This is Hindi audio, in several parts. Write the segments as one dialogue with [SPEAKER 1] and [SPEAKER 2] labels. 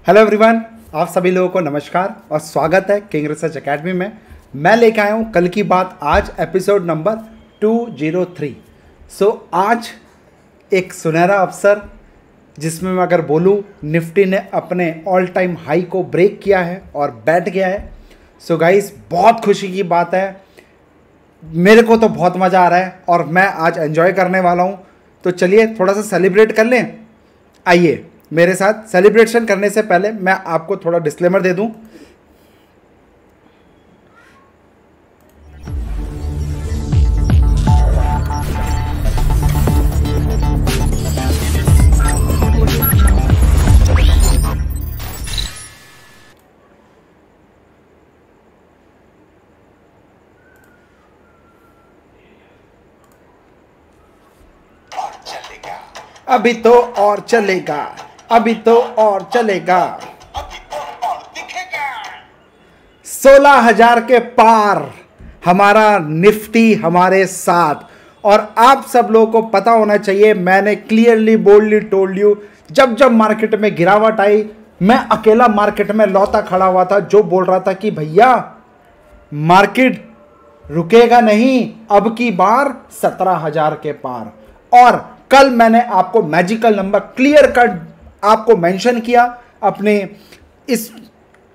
[SPEAKER 1] हेलो एवरीवन, आप सभी लोगों को नमस्कार और स्वागत है किंग रिसर्च एकेडमी में। मैं लेके आया हूँ कल की बात आज एपिसोड नंबर 203। आज एक सुनहरा अवसर जिसमें मैं अगर बोलूँ निफ्टी ने अपने ऑल टाइम हाई को ब्रेक किया है और बैठ गया है। गाइस, बहुत खुशी की बात है, मेरे को तो बहुत मज़ा आ रहा है और मैं आज एंजॉय करने वाला हूँ। तो चलिए थोड़ा सा सेलिब्रेट कर लें। आइए मेरे साथ। सेलिब्रेशन करने से पहले मैं आपको थोड़ा डिस्क्लेमर दे दूं। अभी तो और चलेगा, अभी तो और चलेगा। 16,000 के पार हमारा निफ्टी हमारे साथ। और आप सब लोगों को पता होना चाहिए, मैंने क्लियरली बोल्डली टोल्ड यू, जब जब मार्केट में गिरावट आई मैं अकेला मार्केट में लौटा खड़ा हुआ था जो बोल रहा था कि भैया मार्केट रुकेगा नहीं, अब की बार 17,000 के पार। और कल मैंने आपको मैजिकल नंबर क्लियर कट आपको मेंशन किया अपने इस,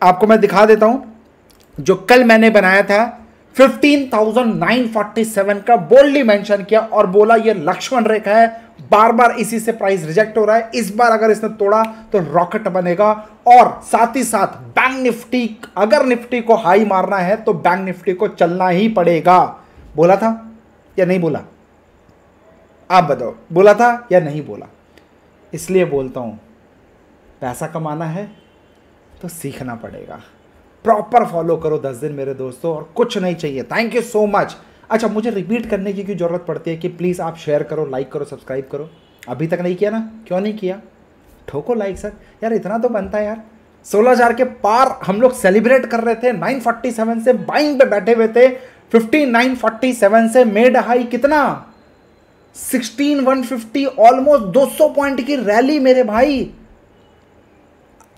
[SPEAKER 1] आपको मैं दिखा देता हूं जो कल मैंने बनाया था 15,947 का बोल्डली मेंशन किया और बोला ये लक्ष्मण रेखा है, बार बार इसी से प्राइस रिजेक्ट हो रहा है, इस बार अगर इसने तोड़ा तो रॉकेट बनेगा। और साथ ही साथ बैंक निफ्टी, अगर निफ्टी को हाई मारना है तो बैंक निफ्टी को चलना ही पड़ेगा। बोला था या नहीं बोला? आप बताओ, बोला था या नहीं बोला? इसलिए बोलता हूं, पैसा कमाना है तो सीखना पड़ेगा। प्रॉपर फॉलो करो 10 दिन मेरे दोस्तों, और कुछ नहीं चाहिए। Thank you so much. अच्छा, मुझे रिपीट करने की जरूरत पड़ती है कि प्लीज़ आप शेयर करो, लाइक करो, सब्सक्राइब करो। अभी तक नहीं किया ना? क्यों नहीं किया? ठोको लाइक सर, यार इतना तो बनता है यार। 16,000 के पार हम लोग सेलिब्रेट कर रहे थे, 947 से बाइंग पे बैठे हुए थे। 15,947 से मेड हाई कितना? 16,150, ऑलमोस्ट 200 पॉइंट की रैली मेरे भाई।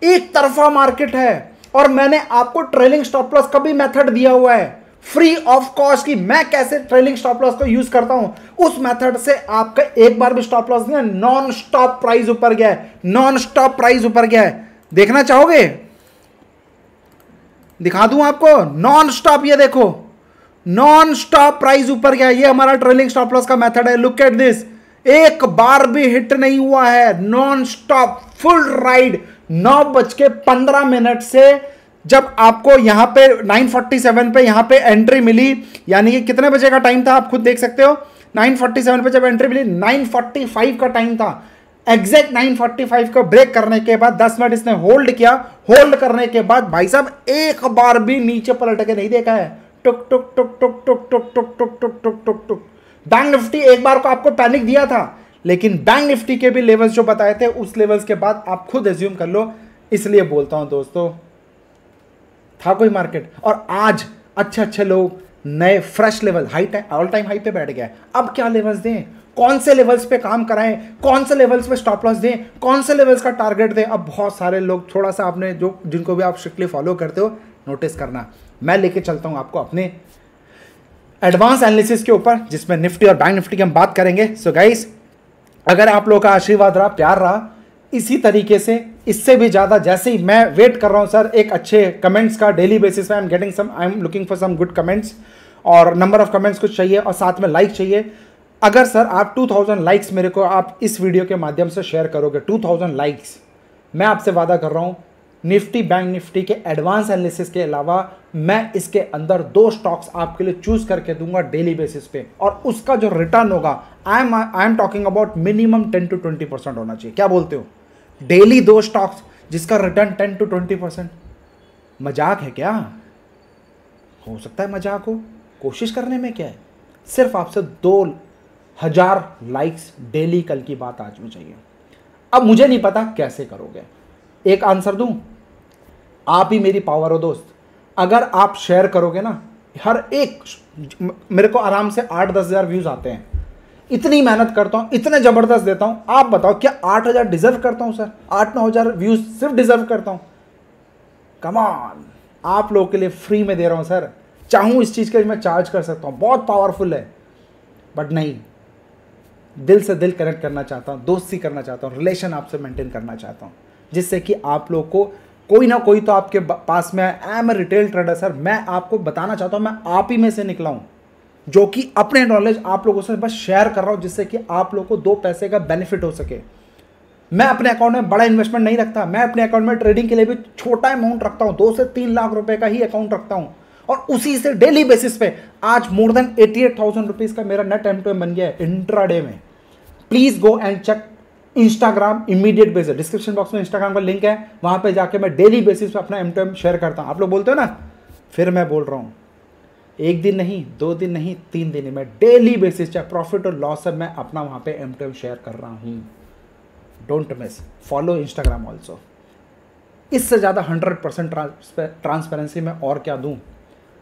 [SPEAKER 1] एक तरफा मार्केट है और मैंने आपको ट्रेलिंग स्टॉप लॉस का भी मेथड दिया हुआ है फ्री ऑफ कॉस्ट की। मैं कैसे ट्रेलिंग स्टॉप लॉस को यूज करता हूं, उस मेथड से आपका एक बार भी स्टॉप लॉस नहीं है। नॉन स्टॉप प्राइस ऊपर गया है, नॉन स्टॉप प्राइस ऊपर गया है। देखना चाहोगे? दिखा दूं आपको नॉन स्टॉप, ये देखो नॉन स्टॉप प्राइस ऊपर गया। ये हमारा ट्रेलिंग स्टॉप लॉस का मेथड है। लुक एट दिस, एक बार भी हिट नहीं हुआ है, नॉन स्टॉप फुल राइड। 9:15 से जब आपको यहां पे 947 पे यहां पे एंट्री मिली, यानी कि कितने बजे का टाइम था आप खुद देख सकते हो। 947 पे जब एंट्री मिली, 9:45 का टाइम था। एग्जैक्ट 9:45 को ब्रेक करने के बाद 10 मिनट इसने होल्ड किया। होल्ड करने के बाद भाई साहब एक बार भी नीचे पलट के नहीं देखा है। टुक टुक टुक टुक टुक टुक टुक टुक टुक टुक टुक टुक। बैंक निफ्टी एक बार को आपको पैनिक दिया था, लेकिन बैंक निफ्टी के भी लेवल्स जो बताए थे उस लेवल्स के बाद आप खुद एज्यूम कर लो। इसलिए बोलता हूं दोस्तों, था कोई मार्केट, और आज अच्छे अच्छे लोग नए fresh level high all time high पे बैठ गए। अब क्या लेवल्स दें, कौन से लेवल्स पे काम कराएं, कौन से लेवल्स पे स्टॉप लॉस दें, कौन से लेवल्स का टारगेट दें। अब बहुत सारे लोग, थोड़ा सा आपने जो जिनको भी आप स्ट्रिक्टली फॉलो करते हो नोटिस करना, मैं लेके चलता हूं आपको अपने एडवांस एनालिसिस के ऊपर, जिसमें निफ्टी और बैंक निफ्टी की हम बात करेंगे। गाइस, अगर आप लोगों का आशीर्वाद रहा, प्यार रहा, इसी तरीके से इससे भी ज़्यादा, जैसे ही मैं वेट कर रहा हूं सर एक अच्छे कमेंट्स का डेली बेसिस पे, I am looking for some good comments, और नंबर ऑफ कमेंट्स कुछ चाहिए और साथ में लाइक चाहिए। अगर सर आप 2000 लाइक्स मेरे को आप इस वीडियो के माध्यम से शेयर करोगे, 2000 लाइक्स, मैं आपसे वादा कर रहा हूं निफ्टी बैंक निफ्टी के एडवांस एनालिसिस के अलावा मैं इसके अंदर 2 स्टॉक्स आपके लिए चूज करके दूंगा डेली बेसिस पे, और उसका जो रिटर्न होगा I am talking about minimum 10 to 20% होना चाहिए। क्या बोलते हो? डेली 2 स्टॉक्स जिसका रिटर्न 10 to 20%। मजाक है क्या? हो सकता है मजाक हो, कोशिश करने में क्या है। सिर्फ आपसे 2,000 लाइक्स डेली कल की बात आज में चाहिए। अब मुझे नहीं पता कैसे करोगे, एक आंसर दूं, आप ही मेरी पावर हो दोस्त। अगर आप शेयर करोगे ना, हर एक, मेरे को आराम से 8-10 हज़ार व्यूज आते हैं, इतनी मेहनत करता हूँ, इतने ज़बरदस्त देता हूँ, आप बताओ क्या 8,000 डिजर्व करता हूँ सर? 8-9 व्यूज़ सिर्फ डिजर्व करता हूँ? कम ऑन, आप लोगों के लिए फ्री में दे रहा हूँ सर। चाहूँ इस चीज़ के मैं चार्ज कर सकता हूँ, बहुत पावरफुल है, बट नहीं, दिल से दिल कनेक्ट करना चाहता हूँ, दोस्ती करना चाहता हूँ, रिलेशन आपसे मेंटेन करना चाहता हूँ, जिससे कि आप लोग को कोई ना कोई तो आपके पास में I am a retail trader sir, मैं आपको बताना चाहता हूँ, मैं आप ही में से निकला हूँ जो कि अपने नॉलेज आप लोगों से बस शेयर कर रहा हूँ, जिससे कि आप लोगों को 2 पैसे का बेनिफिट हो सके। मैं अपने अकाउंट में बड़ा इन्वेस्टमेंट नहीं रखता, मैं अपने अकाउंट में ट्रेडिंग के लिए भी छोटा अमाउंट रखता हूँ, 2 से 3 लाख रुपए का ही अकाउंट रखता हूँ, और उसी से डेली बेसिस पे आज मोर देन 88,000 रुपीज़ का मेरा नेट M2M बन गया है इंट्राडे में। Please go and check Instagram immediate basis, description box में इंस्टाग्राम का लिंक है, वहाँ पे जाके मैं डेली बेसिस पे अपना M2M शेयर करता हूँ। आप लोग बोलते हो ना, फिर मैं बोल रहा हूँ, 1 दिन नहीं, 2 दिन नहीं, 3 दिन नहीं, मैं डेली बेसिस चाहे प्रॉफिट और लॉस है, मैं अपना वहाँ पे M2M शेयर कर रहा हूँ। Don't miss, follow Instagram also. इससे ज़्यादा 100% ट्रांसपेरेंसी में और क्या दूँ?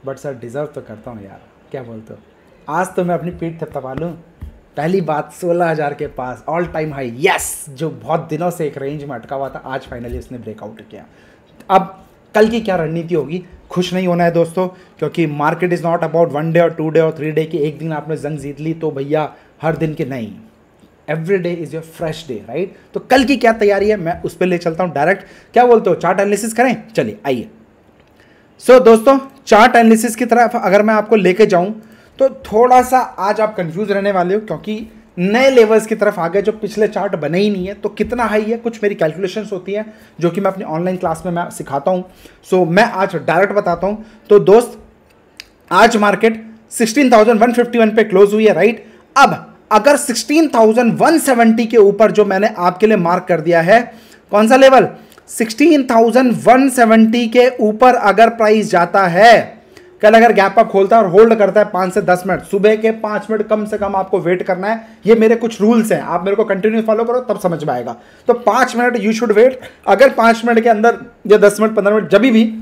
[SPEAKER 1] बट सर डिज़र्व तो करता हूँ यार, क्या बोलते हो? आज तो मैं अपनी पीठ थपथपा लूँ। पहली बात 16,000 के पास ऑल टाइम हाई, यस, जो बहुत दिनों से एक रेंज में अटका हुआ था, आज फाइनली उसने ब्रेकआउट किया। अब कल की क्या रणनीति होगी? खुश नहीं होना है दोस्तों, क्योंकि market is not about 1 day और 2 डे और 3 डे की। एक दिन आपने जंग जीत ली तो भैया हर दिन की नहीं, every day is your fresh day, right? तो कल की क्या तैयारी है, मैं उस पर ले चलता हूँ डायरेक्ट। क्या बोलते हो, चार्ट एनालिसिस करें? चलिए आइए। सो दोस्तों, चार्ट एनालिसिस की तरफ अगर मैं आपको लेके जाऊँ तो थोड़ा सा आज आप कंफ्यूज रहने वाले हो, क्योंकि नए लेवल्स की तरफ आ गए जो पिछले चार्ट बने ही नहीं है। तो कितना हाई है, कुछ मेरी कैलकुलेशंस होती है जो कि मैं अपनी ऑनलाइन क्लास में मैं सिखाता हूं। सो मैं आज डायरेक्ट बताता हूं। तो दोस्त, आज मार्केट 16,151 पे क्लोज हुई है, राइट? अब अगर 16,170 के ऊपर जो मैंने आपके लिए मार्क कर दिया है, कौन सा लेवल, 16,170 के ऊपर अगर प्राइस जाता है, कल अगर गैप अप खोलता है और होल्ड करता है 5 से 10 मिनट, सुबह के 5 मिनट कम से कम आपको वेट करना है। ये मेरे कुछ रूल्स हैं, आप मेरे को कंटिन्यू फॉलो करो तब समझ में आएगा। तो 5 मिनट यू शुड वेट। अगर 5 मिनट के अंदर या 10 मिनट 15 मिनट जब भी,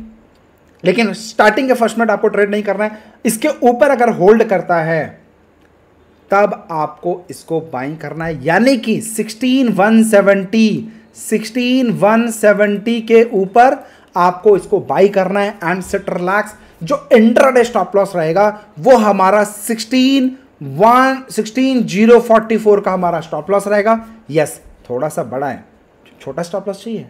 [SPEAKER 1] लेकिन स्टार्टिंग के फर्स्ट मिनट आपको ट्रेड नहीं करना है। इसके ऊपर अगर होल्ड करता है तब आपको इसको बाइंग करना है, यानी कि 16,170 के ऊपर आपको इसको बाई करना है एंड सिट रिलैक्स। जो इंट्राडे स्टॉप लॉस रहेगा वो हमारा 16,044 का हमारा स्टॉप लॉस रहेगा। यस, थोड़ा सा बड़ा है, छोटा स्टॉप लॉस चाहिए,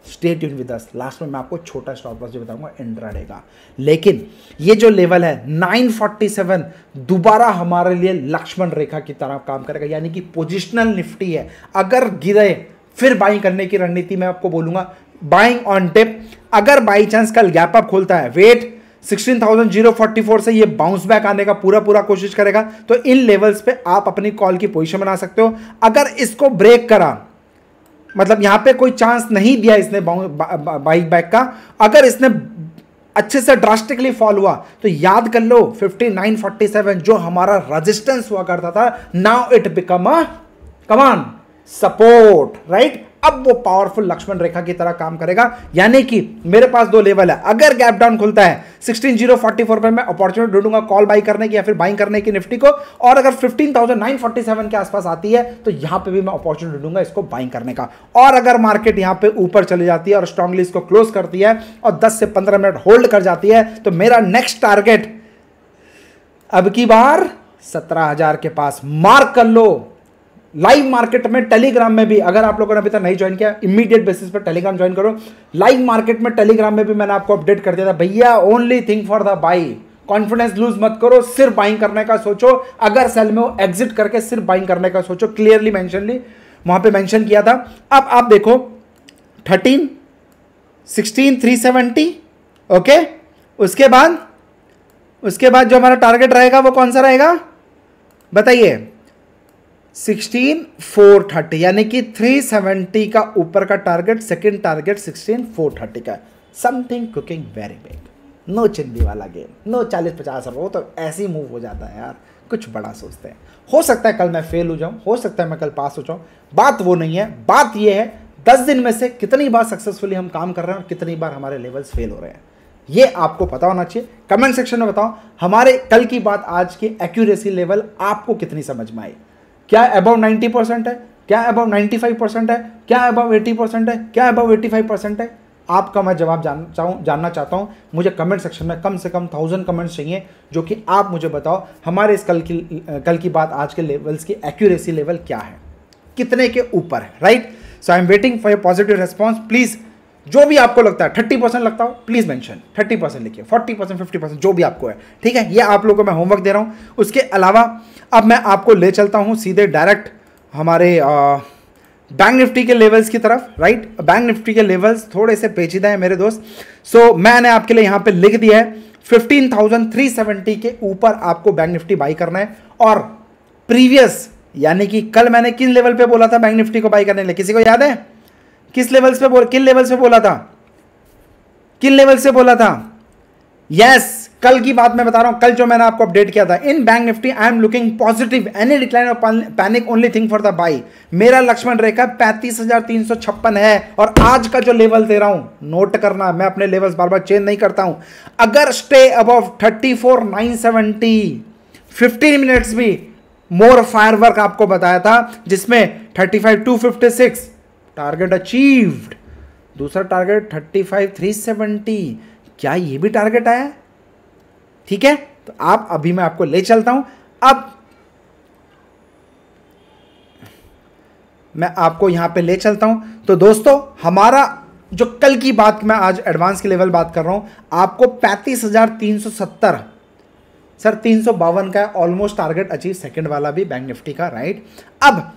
[SPEAKER 1] stay tune with us. Last में मैं आपको छोटा स्टॉप लॉस जो बताऊंगा इंट्राडे का। लेकिन ये जो लेवल है 947 दोबारा हमारे लिए लक्ष्मण रेखा की तरह काम करेगा, यानी कि पोजिशनल निफ्टी है। अगर गिरे फिर बाइंग करने की रणनीति मैं आपको बोलूंगा, बाइंग ऑन टिप। अगर बाई चांस कल गैप अप खोलता है, वेट 16,044 से ये बाउंस बैक आने का पूरा कोशिश करेगा, तो इन लेवल्स पे आप अपनी कॉल की पोजीशन बना सकते हो। अगर इसको ब्रेक करा, मतलब यहां पे कोई चांस नहीं दिया इसने बाइक बैक का, अगर इसने अच्छे से ड्रास्टिकली फॉल हुआ तो याद कर लो 5947 जो हमारा रेजिस्टेंस हुआ करता था, now it become a come on support, right? अब वो पावरफुल लक्ष्मण रेखा की तरह काम करेगा, यानी कि मेरे पास 2 लेवल है। अगर गैप डाउन खुलता है 16,044 पे मैं अपॉर्चुनिटी ढूंढूंगा कॉल बाई करने की या फिर बाइंग करने की निफ्टी को, और अगर 15,947 के आसपास आती है तो यहां पे भी मैं अपॉर्चुनिटी ढूंढूंगा इसको बाइंग करने का। और अगर मार्केट यहां पे ऊपर चली जाती है और स्ट्रांगली इसको क्लोज करती है और 10 से 15 मिनट होल्ड कर जाती है, तो मेरा नेक्स्ट टारगेट अब की बार 17,000 के पास मार्क कर लो। लाइव मार्केट में टेलीग्राम में भी, अगर आप लोगों ने अभी तक नहीं ज्वाइन किया, इमीडिएट बेसिस पर टेलीग्राम ज्वाइन करो। लाइव मार्केट में टेलीग्राम में भी मैंने आपको अपडेट कर दिया था, भैया only think for the by, confidence lose मत करो, सिर्फ बाइंग करने का सोचो। अगर सेल में हो एग्जिट करके सिर्फ बाइंग करने का सोचो, क्लियरली मेंशनली वहां पे मेंशन किया था। अब आप देखो 13, 16, 370, ओके। उसके बाद जो हमारा टारगेट रहेगा वो कौन सा रहेगा बताइए, 16,430, यानी कि 370 का ऊपर का टारगेट, सेकंड टारगेट 16,430 का। Something cooking very big, no चिंदी वाला गेम, नो 40-50 रुपये, वो तो ऐसे ही मूव हो जाता है यार। कुछ बड़ा सोचते हैं, हो सकता है कल मैं फेल हो जाऊं, हो सकता है मैं कल पास हो जाऊं, बात वो नहीं है। बात ये है 10 दिन में से कितनी बार सक्सेसफुली हम काम कर रहे हैं और कितनी बार हमारे लेवल्स फेल हो रहे हैं, ये आपको पता होना चाहिए। कमेंट सेक्शन में बताओ हमारे कल की बात, आज की एक्यूरेसी लेवल आपको कितनी समझ में आई। क्या अबव 90% है, क्या अबव 95% है, क्या अबव 80% है, क्या अबव 85% है? आपका मैं जवाब जानना चाहता हूं। मुझे कमेंट सेक्शन में कम से कम 1000 कमेंट्स चाहिए, जो कि आप मुझे बताओ हमारे इस कल की बात आज के लेवल्स की एक्यूरेसी लेवल क्या है, कितने के ऊपर है, right? So I am waiting for your positive response. Please जो भी आपको लगता है 30% लगता हो प्लीज मेंशन, 30% लिखिए, 40%, 50%, जो भी आपको है, ठीक है? ये आप लोगों को मैं होमवर्क दे रहा हूं। उसके अलावा अब मैं आपको ले चलता हूं सीधे डायरेक्ट हमारे बैंक निफ्टी के लेवल्स की तरफ, राइट? बैंक निफ्टी के लेवल्स थोड़े से पेचीदा है मेरे दोस्त। सो मैंने आपके लिए यहां पे लिख दिया है 15,370 के ऊपर आपको बैंक निफ्टी बाई करना है। और प्रीवियस यानी कि कल मैंने किन लेवल पे बोला था बैंक निफ्टी को बाई करने के लिए, किसी को याद है? किन लेवल्स पे बोला था? किन लेवल से बोला था? यस, कल की बात मैं बता रहा हूं, कल जो मैंने आपको अपडेट किया था। In bank nifty I am looking positive, any decline और panic only thing for the buy. मेरा लक्ष्मण रेखा 35,356 है। और आज का जो लेवल दे रहा हूं, नोट करना, मैं अपने लेवल्स बार बार चेंज नहीं करता हूं। अगर स्टे अबव 34,970 15 मिनट्स भी मोर फायरवर्क आपको बताया था, जिसमें 35,256 टारगेट अचीव्ड, दूसरा टारगेट 35,370, क्या ये भी टारगेट आया? ठीक है, तो आप अभी मैं आपको ले चलता हूं। अब मैं आपको यहां पे ले चलता हूं। तो दोस्तों, हमारा जो कल की बात, मैं आज एडवांस की लेवल बात कर रहा हूं, आपको 35,370, सर 352 का ऑलमोस्ट टारगेट अचीव, सेकंड वाला भी बैंक निफ्टी का, राइट? अब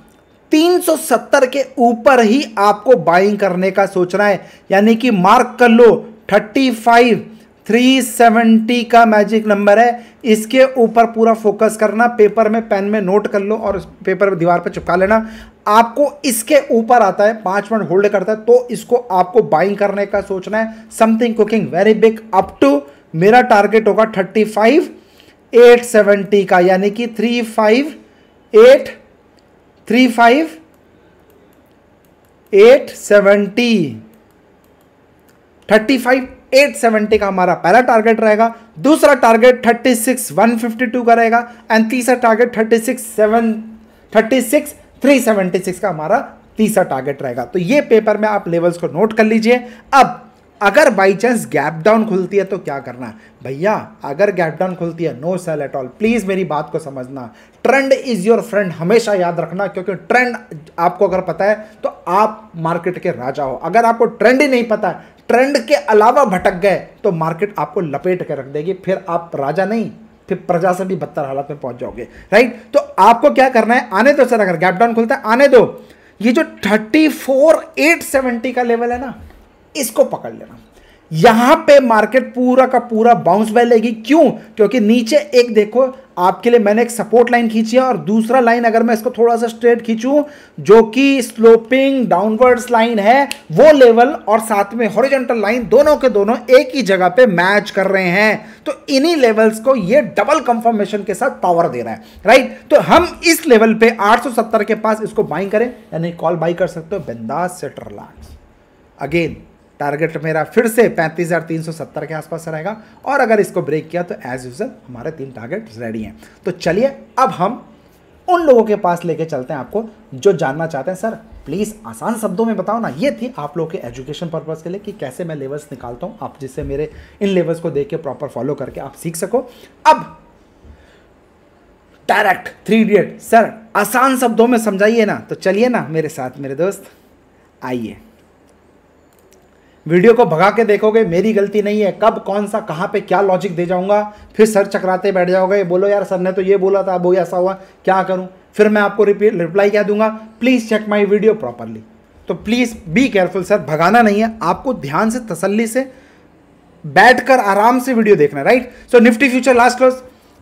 [SPEAKER 1] 370 के ऊपर ही आपको बाइंग करने का सोचना है, यानी कि मार्क कर लो 35,370 का मैजिक नंबर है। इसके ऊपर पूरा फोकस करना, पेपर में पेन में नोट कर लो और पेपर दीवार पर चिपका लेना। आपको इसके ऊपर आता है, 5 मिनट होल्ड करता है, तो इसको आपको बाइंग करने का सोचना है। Something cooking very big up to, मेरा टारगेट होगा 35,870 का, यानी कि 35,870 35,870 का हमारा पहला टारगेट रहेगा। दूसरा टारगेट 36,152 का रहेगा एंड तीसरा टारगेट 36,376 का हमारा तीसरा टारगेट रहेगा। तो ये पेपर में आप लेवल्स को नोट कर लीजिए। अब अगर बाई चांस गैप डाउन खुलती है तो क्या करना है भैया? अगर गैप डाउन खुलती है, no sell at all. Please मेरी बात को समझना, ट्रेंड इज योर फ्रेंड, हमेशा याद रखना, क्योंकि ट्रेंड आपको अगर पता है तो आप मार्केट के राजा हो। अगर आपको ट्रेंड ही नहीं पता, ट्रेंड के अलावा भटक गए, तो मार्केट आपको लपेट के रख देगी, फिर आप राजा नहीं, फिर प्रजा से भी बदतर हालत में पहुंच जाओगे, राइट? तो आपको क्या करना है, आने दो सर, अगर गैप डाउन खुलता है आने दो। ये जो 34,870 का लेवल है ना, इसको पकड़ लेना। यहां पे मार्केट पूरा का पूरा बाउंस बैक लेगी। क्यों? क्योंकि नीचे एक देखो, आपके लिए मैंने एक सपोर्ट लाइन खींची है और दूसरा लाइन अगर मैं इसको थोड़ा सा स्ट्रेट खींचूं, जो कि स्लोपिंग डाउनवर्ड्स लाइन है, वो लेवल और साथ में हॉरिजॉन्टल लाइन, दोनों के दोनों एक ही जगह पे मैच कर रहे हैं। तो इन्हीं लेवल्स को ये डबल कंफर्मेशन के साथ पावर दे रहा है, राइट? तो हम इस लेवल पे 870 के पास इसको बाइंग करें, यानी कॉल बाई कर सकते हो, बिंदास सेट रिलैक्स। अगेन टारगेट मेरा फिर से 35,370 के आसपास रहेगा, और अगर इसको ब्रेक किया तो एज यूजुअल हमारे 3 टारगेट रेडी हैं। तो चलिए अब हम उन लोगों के पास लेके चलते हैं आपको जो जानना चाहते हैं, सर प्लीज़ आसान शब्दों में बताओ ना। ये थी आप लोगों के एजुकेशन पर्पज़ के लिए कि कैसे मैं लेवल्स निकालता हूँ, आप जिससे मेरे इन लेवल्स को देख के प्रॉपर फॉलो करके आप सीख सको। अब डायरेक्ट 3 इडियट, सर आसान शब्दों में समझाइए ना। तो चलिए ना मेरे साथ मेरे दोस्त, आइए। वीडियो को भगा के देखोगे, मेरी गलती नहीं है। कब कौन सा कहां पे क्या लॉजिक दे जाऊंगा, फिर सर चकराते बैठ जाओगे, बोलो यार सर ने तो ये बोला था, अब वो ऐसा हुआ, क्या करूं? फिर मैं आपको रिप्लाई क्या दूंगा, please check my video properly. तो प्लीज बी केयरफुल सर, भगाना नहीं है आपको, ध्यान से तसल्ली से बैठकर आराम से वीडियो देखना, right? So nifty future last close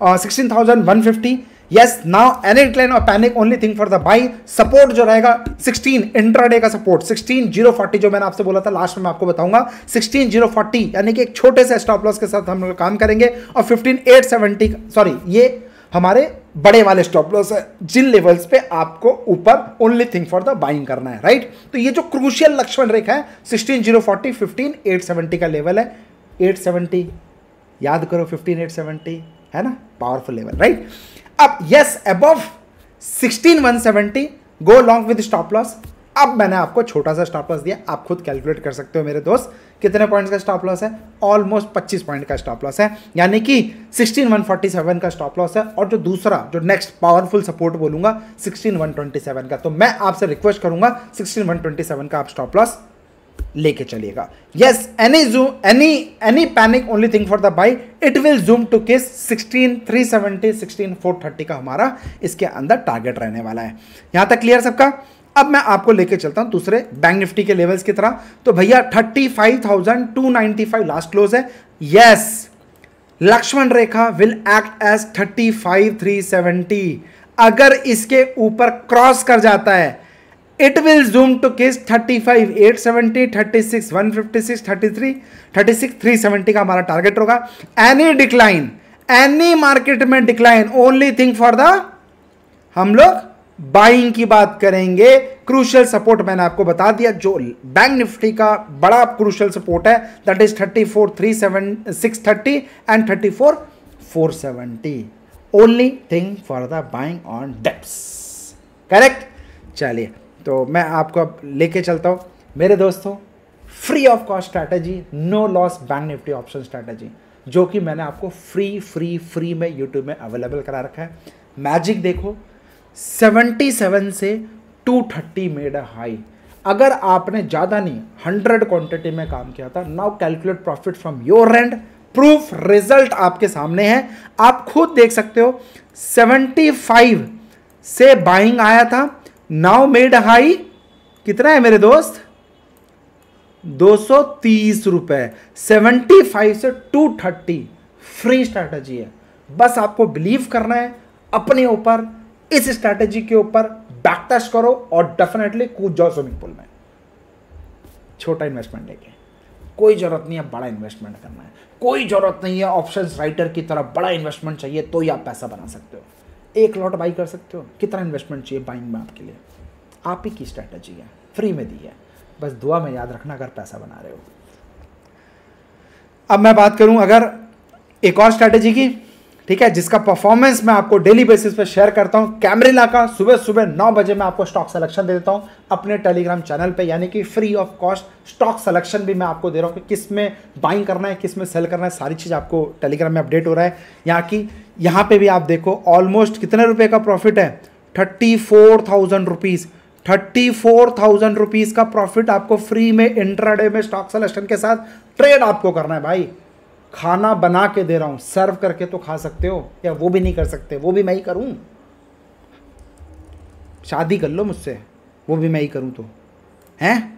[SPEAKER 1] 16,150। Yes, now any decline और panic only thing for the buy. Support जो रहेगा 16 इंट्राडे का सपोर्ट 16,040, जो मैंने आपसे बोला था लास्ट में मैं आपको बताऊंगा, 16,040, यानी कि एक छोटे से स्टॉप लॉस के साथ हम लोग काम करेंगे। और 15,870, सॉरी ये हमारे बड़े वाले स्टॉप लॉस है, जिन लेवल्स पे आपको ऊपर only thing for the buying करना है, राइट? तो ये जो क्रूशियल लक्ष्मण रेखा है 16,040, 15,870 का लेवल है। 870 याद करो, 15,870 है ना, पावरफुल लेवल, राइट? अब yes, above 16,170, go long with stop loss. अब मैंने आपको छोटा सा स्टॉप लॉस दिया, आप खुद कैलकुलेट कर सकते हो मेरे दोस्त, कितने पॉइंट्स का स्टॉप लॉस है, ऑलमोस्ट 25 पॉइंट का स्टॉप लॉस है, यानी कि 16,147 का स्टॉप लॉस है, और जो दूसरा जो नेक्स्ट पावरफुल सपोर्ट बोलूंगा 16,127 का। तो मैं आपसे रिक्वेस्ट करूंगा 16,127 का आप स्टॉप लॉस लेके चलिएगा। Yes, any panic, only thing for the buy, it will zoom to किस 16,370, 16,430 का हमारा इसके अंदर टारगेट रहने वाला है। यहां तक क्लियर सबका? अब मैं आपको लेके चलता हूं दूसरे बैंक निफ्टी के लेवल्स की तरह। तो भैया 35,295 लास्ट क्लोज है। Yes, Lakshman Rekha will act as 35,370। अगर इसके ऊपर क्रॉस कर जाता है, इट विल जूम टू किस 35,870, 36,156, 36,370 का हमारा टारगेट होगा। एनी डिक्लाइन, एनी मार्केट में decline, only thing for the, हम लोग बाइंग की बात करेंगे। क्रूशियल सपोर्ट मैंने आपको बता दिया, जो बैंक निफ्टी का बड़ा क्रूशियल सपोर्ट है, that is 34,630 and 34,470, only thing for the buying on dips. Correct? चलिए, तो मैं आपको अब लेके चलता हूं मेरे दोस्तों, free of cost strategy, no loss bank Nifty option strategy, जो कि मैंने आपको फ्री में यूट्यूब में अवेलेबल करा रखा है। मैजिक देखो, 77 से 230 मेड अ हाई। अगर आपने ज़्यादा नहीं 100 क्वांटिटी में काम किया था, now calculate profit from your and, proof result आपके सामने है, आप खुद देख सकते हो। 75 से बाइंग आया था, नाउ मेड हाई कितना है मेरे दोस्त, 230 रुपए। 75 से 230 फ्री स्ट्रैटेजी है, बस आपको बिलीव करना है अपने ऊपर, इस स्ट्रैटेजी के ऊपर बैक टेस्ट करो और डेफिनेटली कूद जाओ स्विमिंग पूल में। छोटा इन्वेस्टमेंट लेके, कोई जरूरत नहीं है बड़ा इन्वेस्टमेंट करना है, कोई जरूरत नहीं है ऑप्शंस राइटर की तरह बड़ा इन्वेस्टमेंट चाहिए तो ही आप पैसा बना सकते हो। एक लॉट बाई कर सकते हो, कितना इन्वेस्टमेंट चाहिए बाइंग में आपके लिए, आप ही की स्ट्रैटेजी है, फ्री में दी है, बस दुआ में याद रखना अगर पैसा बना रहे हो। अब मैं बात करूं अगर एक और स्ट्रैटेजी की, ठीक है, जिसका परफॉर्मेंस मैं आपको डेली बेसिस पे शेयर करता हूं, कैमरिला का सुबह सुबह 9 बजे मैं आपको स्टॉक सिलेक्शन दे देता हूं अपने टेलीग्राम चैनल पे, यानी कि free of cost stock selection भी मैं आपको दे रहा हूं कि किस में बाइंग करना है, किस में सेल करना है, सारी चीज़ आपको टेलीग्राम में अपडेट हो रहा है। यहाँ पे भी आप देखो ऑलमोस्ट कितने रुपए का प्रॉफिट है, 34,000 रुपीज़, 34,000 रुपीज़ का प्रॉफिट आपको फ्री में इंट्राडे में स्टॉक सिलेक्शन के साथ ट्रेड आपको करना है भाई। खाना बना के दे रहा हूं, सर्व करके तो खा सकते हो, या वो भी नहीं कर सकते, वो भी मैं ही करूं, शादी कर लो मुझसे, वो भी मैं ही करूं तो हैं?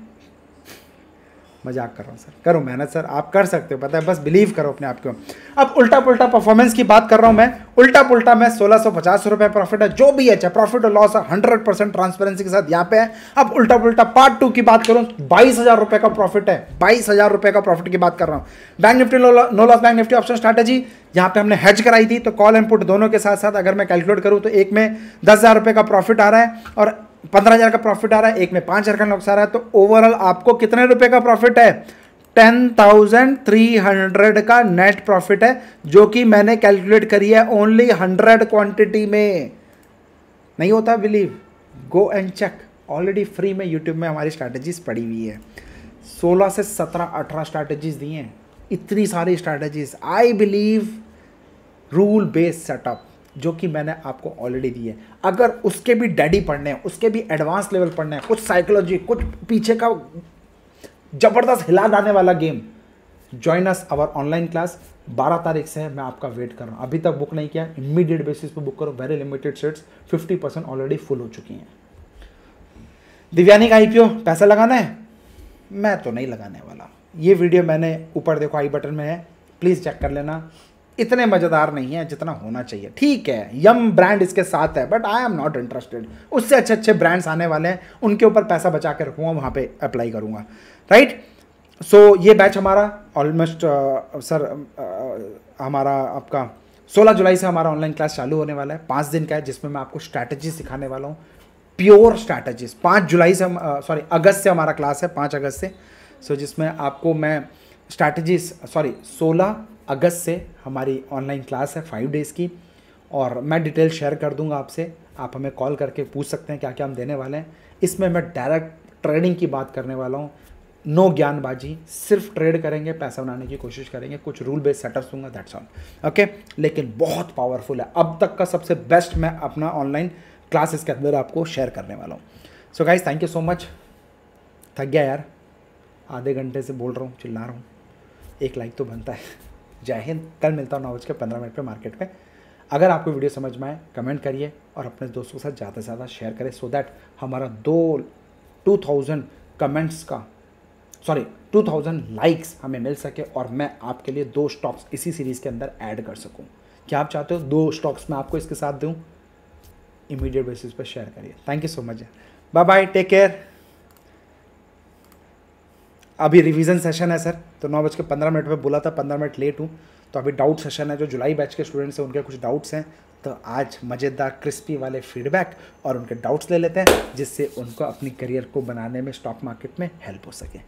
[SPEAKER 1] मजाक कर रहा हूं सर, करो मेहनत सर, आप कर सकते हो, पता है, बस बिलीव करो अपने आप को। अब उल्टा पुल्टा परफॉर्मेंस की बात कर रहा हूं मैं, उल्टा पुल्टा मैं 1,650 रुपए प्रॉफिट है, जो भी है चाहे प्रॉफिट और लॉस है 100% ट्रांसपेरेंसी के साथ यहाँ पे है। अब उल्टा पुल्टा पार्ट 2 की बात करूं, 22,000 रुपए का प्रॉफिट है, 22,000 रुपए का प्रॉफिट की बात कर रहा हूं। Bank Nifty no loss bank Nifty option strategy, यहाँ पे हमने हेज कराई थी, तो कॉल एंड पुट दोनों के साथ साथ अगर मैं कैलकुलेट करूँ तो एक में 10,000 रुपए का प्रॉफिट आ रहा है और 15,000 का प्रॉफिट आ रहा है, एक में 5,000 का नुकसान आ रहा है, तो ओवरऑल आपको कितने रुपए का प्रॉफिट है, 10,300 का नेट प्रॉफिट है, जो कि मैंने कैलकुलेट करी है ओनली 100 क्वांटिटी में। नहीं होता believe, go and check, already free में यूट्यूब में हमारी स्ट्रैटेजीज पड़ी हुई है, 16 से 17-18 स्ट्रैटेजीज दी हैं, इतनी सारी strategies, I believe rule based setup जो कि मैंने आपको ऑलरेडी दी है। अगर उसके भी डैडी पढ़ने हैं, उसके भी एडवांस लेवल पढ़ने हैं, कुछ साइकोलॉजी, कुछ पीछे का जबरदस्त हिला डालने वाला game, join us our online class. 12 तारीख से है, मैं आपका वेट कर रहा हूँ, अभी तक बुक नहीं किया, इमीडिएट बेसिस पे बुक करो, very limited seats, 50% already full हो चुकी हैं। दिव्यानी का आईपीओ पैसा लगाना है, मैं तो नहीं लगाने वाला, ये वीडियो मैंने ऊपर देखो आई बटन में है, प्लीज़ चेक कर लेना, इतने मज़ेदार नहीं है जितना होना चाहिए। ठीक है, यम ब्रांड इसके साथ है, but I am not interested, उससे अच्छे अच्छे ब्रांड्स आने वाले हैं, उनके ऊपर पैसा बचा के रखूँगा, वहाँ पे अप्लाई करूँगा, राइट। सो ये बैच हमारा ऑलमोस्ट हमारा आपका 16 जुलाई से हमारा ऑनलाइन क्लास चालू होने वाला है, 5 दिन का है, जिसमें मैं आपको स्ट्रैटेजी सिखाने वाला हूँ, प्योर स्ट्रैटेजीज। 5 जुलाई से अगस्त से हमारा क्लास है, 5 अगस्त से, सो जिसमें आपको मैं स्ट्रैटेजीज 16 अगस्त से हमारी ऑनलाइन क्लास है 5 डेज़ की, और मैं डिटेल शेयर कर दूंगा आपसे। आप हमें कॉल करके पूछ सकते हैं क्या क्या हम देने वाले हैं। इसमें मैं डायरेक्ट ट्रेडिंग की बात करने वाला हूँ, नो ज्ञानबाजी, सिर्फ ट्रेड करेंगे, पैसा बनाने की कोशिश करेंगे, कुछ रूल बेस्ड सेटअप्स दूंगा, दैट्स ऑल। ओके, लेकिन बहुत पावरफुल है, अब तक का सबसे बेस्ट मैं अपना ऑनलाइन क्लासेस के अंदर आपको शेयर करने वाला हूँ। So guys, thank you so much. थक गया यार, आधे घंटे से बोल रहा हूँ, चिल्ला रहा हूँ, एक लाइक तो बनता है। जय हिंद। कल मिलता हूँ 9:15 पे मार्केट पे। अगर आपको वीडियो समझ में आए कमेंट करिए और अपने दोस्तों के साथ ज़्यादा से ज़्यादा शेयर करें, सो दैट हमारा 2000 कमेंट्स का 2000 लाइक्स हमें मिल सके और मैं आपके लिए 2 स्टॉक्स इसी सीरीज़ के अंदर ऐड कर सकूं। क्या आप चाहते हो 2 स्टॉक्स मैं आपको इसके साथ दूं? इमीडिएट बेसिस पर शेयर करिए। Thank you so much, bye bye, take care. अभी रिवीजन सेशन है सर, तो 9:15 पे बोला था, 15 मिनट लेट हूँ, तो अभी डाउट सेशन है। जो जुलाई बैच के स्टूडेंट्स हैं उनके कुछ डाउट्स हैं, तो आज मज़ेदार क्रिस्पी वाले फीडबैक और उनके डाउट्स ले लेते हैं, जिससे उनको अपनी करियर को बनाने में स्टॉक मार्केट में हेल्प हो सके।